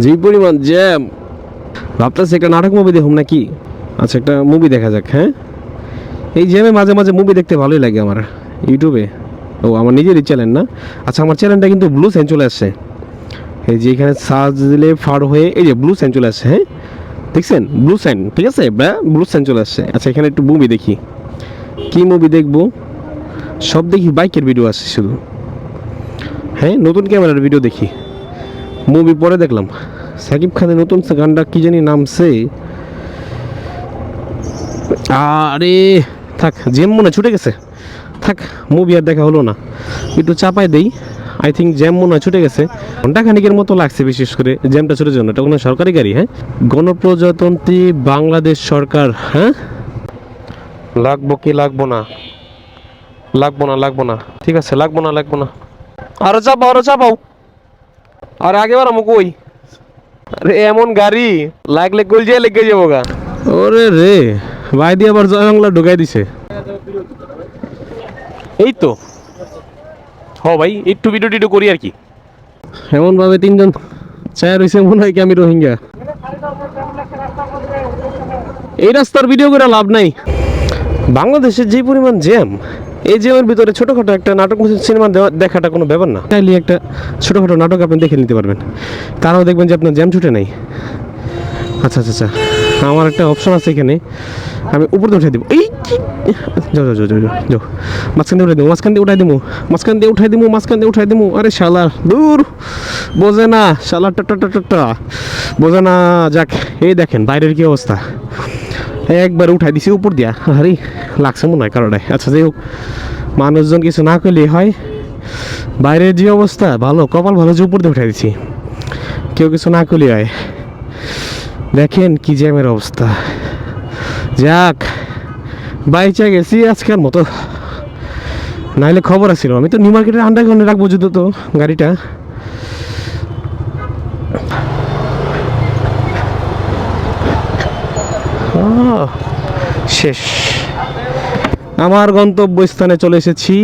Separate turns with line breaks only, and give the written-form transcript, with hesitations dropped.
যে পরিমাণ জ্যাম, ভাবতেছি একটা নাটক মুভি দেখুন নাকি। আচ্ছা, একটা মুভি দেখা যাক। হ্যাঁ, এই জ্যামে মাঝে মাঝে মুভি দেখতে ভালোই লাগে আমার ইউটিউবে। ও, আমার নিজেরই চ্যানেল না। আচ্ছা, আমার চ্যানেলটা কিন্তু ব্লু সাইন চলে আসছে। এই যে এখানে সার্চ দিলে ফার হয়ে এই যে ব্লু সাইন চলে আসছে। হ্যাঁ, দেখছেন ব্লু সাইন, ঠিক আছে, ব্লু সাইন চলে আসছে। আচ্ছা, এখানে একটু মুভি দেখি। কি মুভি দেখবো? সব দেখি বাইকের ভিডিও আসছে শুধু। হ্যাঁ, নতুন ক্যামেরার ভিডিও দেখি। মুভি পরে দেখলাম সাকিব খানের নতুন গানটা কি জানি নামছে। আরে থাক, জ্যাম মনে ছুটে গেছে। থাক, মুভি আর দেখা হলো না। একটু চাপাই দেই। আই থিঙ্ক জ্যাম মনে হয় ছুটে গেছে। ঘন্টা খানিকের মতো লাগছে, বিশেষ করে জ্যামটা ছুটের জন্য। এটা কোনো সরকারি গাড়ি? হ্যাঁ, গণপ্রজাতন্ত্রী বাংলাদেশ সরকার। হ্যাঁ, লাগবো কি লাগবো না? লাগবো না, লাগবো না, ঠিক আছে, লাগবো না, লাগবো না। আরো চাপাও, আরো চাপাও। আর আগে বার আমু কই? আরে এমন গাড়ি লাগলে কলজিয়া লেগে যাবো গা। ওরে রে, ভাই দিয়ে আবার জয় বাংলা ঢুকাই দিছে। এই তো ভাই, একটু ভিডিও টিডিও করি আর কি। এমন ভাবে তিনজন চায় রয়েছে, মনে হয় কি আমি রোহিঙ্গা। এই রাস্তার ভিডিও করে লাভ নাই। বাংলাদেশের যে পরিমাণ জ্যাম, এই জ্যামের ভিতরে ছোটখাটো একটা নাটক সিনেমা দেখাটা কোনো ব্যাপার না। চাইলে একটা ছোটখাটো নাটক আপনি দেখে নিতে পারবেন, তারাও দেখবেন যে আপনার জ্যাম ছুটে নাই। আচ্ছা আচ্ছা আচ্ছা, আমার একটা অপশন আছে এখানে, আমি উপর দিয়ে উঠাই দেবো। এই যাও যাও যাও যাও যাও, মাঝখান দিয়ে উঠাই দেবো, মাঝখান দিয়ে উঠাই দেবো, মাঝখান দিয়ে উঠাই দেবো, মাঝখান দিয়ে উঠাই দেবো। আরে শালা দূর, বোঝে না শালা, টা বোঝে না। যাক, এই দেখেন বাইরের কি অবস্থা। একবার উঠাই দিছি উপর দিয়া। আরে লাগছে মনে হয় কারোটায়। আচ্ছা, যাই হোক, মানুষজন কিছু না করলেই হয়। বাইরের যে অবস্থা, ভালো কপাল ভালো যে উপর দিয়ে উঠাই দিছি, কেউ কিছু না করলেই হয়। দেখেন কি জ্যামের অবস্থা। যাক, বাইচা গেছি আজকের মতো। নাইলে খবর আছিল, আমি তো নিউ মার্কেটের আন্ডারগ্রাউন্ডে রাখবো যদি তো গাড়িটা। শেষ, আমার গন্তব্যস্থানে চলে এসেছি।